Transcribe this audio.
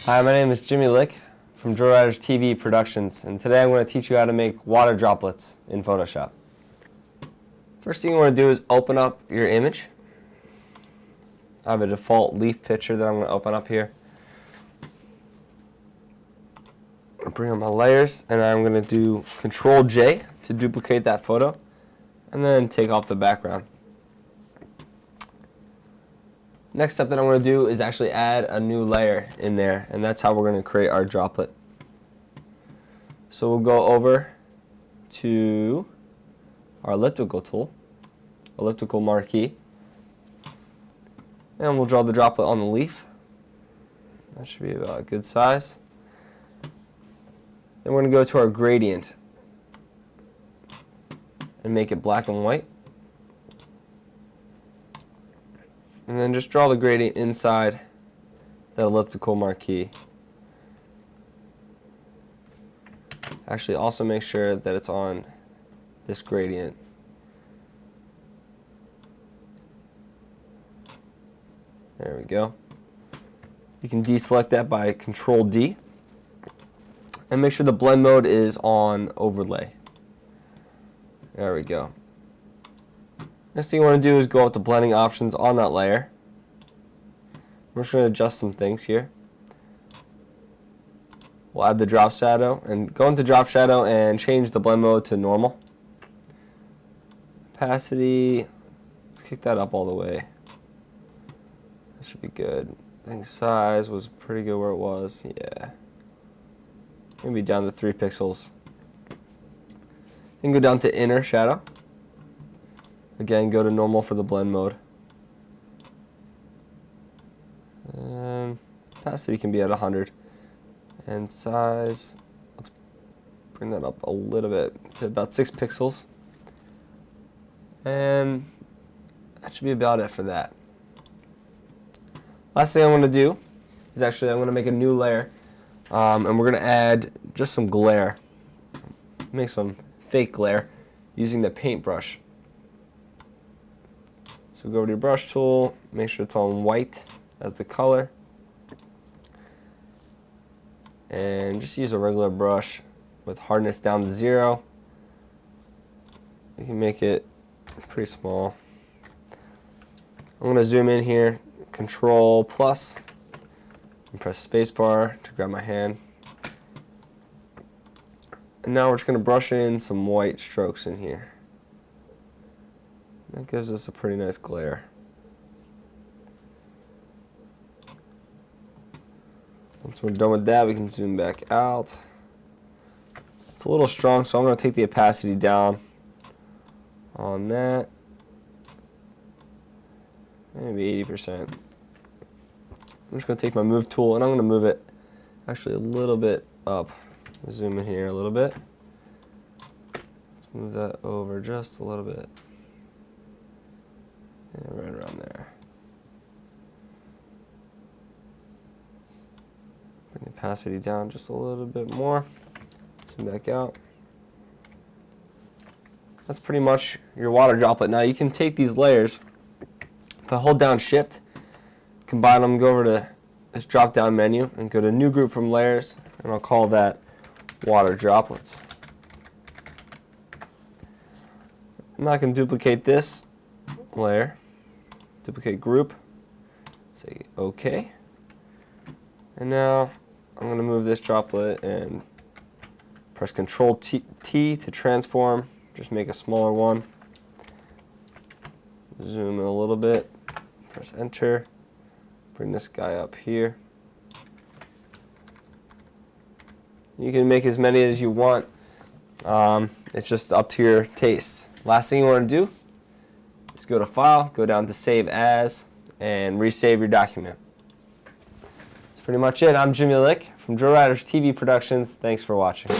Hi, my name is Jimmy Lick from Joyriders TV Productions, and today I'm going to teach you how to make water droplets in Photoshop. First thing you want to do is open up your image. I have a default leaf picture that I'm going to open up here. I'll bring up my layers, and I'm going to do Control J to duplicate that photo, and then take off the background. Next step that I'm going to do is actually add a new layer in there, and that's how we're going to create our droplet. So we'll go over to our elliptical tool, elliptical marquee, and we'll draw the droplet on the leaf. That should be about a good size. Then we're going to go to our gradient and make it black and white. And then just draw the gradient inside the elliptical marquee. Actually, also make sure that it's on this gradient. There we go. You can deselect that by Control D. And make sure the blend mode is on overlay. There we go. Next thing you want to do is go up to blending options on that layer. We're just going to adjust some things here. We'll add the drop shadow, and go into drop shadow and change the blend mode to normal. Opacity, let's kick that up all the way. That should be good. I think size was pretty good where it was. Yeah. Maybe down to 3 pixels. Then go down to inner shadow. Again, go to normal for the blend mode. And opacity can be at 100. And size, let's bring that up a little bit to about 6 pixels. And that should be about it for that. Last thing I want to do is I'm going to make a new layer. And we're going to add just some glare. Make some fake glare using the paintbrush. So go over to your brush tool, make sure it's on white as the color, and just use a regular brush with hardness down to 0. You can make it pretty small. I'm going to zoom in here, Control plus, and press spacebar to grab my hand. And now we're just going to brush in some white strokes in here. That gives us a pretty nice glare. Once we're done with that, we can zoom back out. It's a little strong, so I'm going to take the opacity down on that. Maybe 80%. I'm just going to take my move tool, and I'm going to move it actually a little bit up. Zoom in here a little bit. Let's move that over just a little bit. Yeah, right around there. Bring the opacity down just a little bit more. Zoom back out. That's pretty much your water droplet. Now you can take these layers. If I hold down Shift, combine them, go over to this drop down menu and go to New Group from Layers, and I'll call that Water Droplets. And I can duplicate this layer. Duplicate group, say OK, and now I'm going to move this droplet and press Control T to transform, just make a smaller one, zoom in a little bit, press enter, bring this guy up here. You can make as many as you want, it's just up to your taste. Last thing you want to do, just go to File, go down to Save As, and resave your document. That's pretty much it. I'm Jimmy Lick from Joyriders TV Productions. Thanks for watching.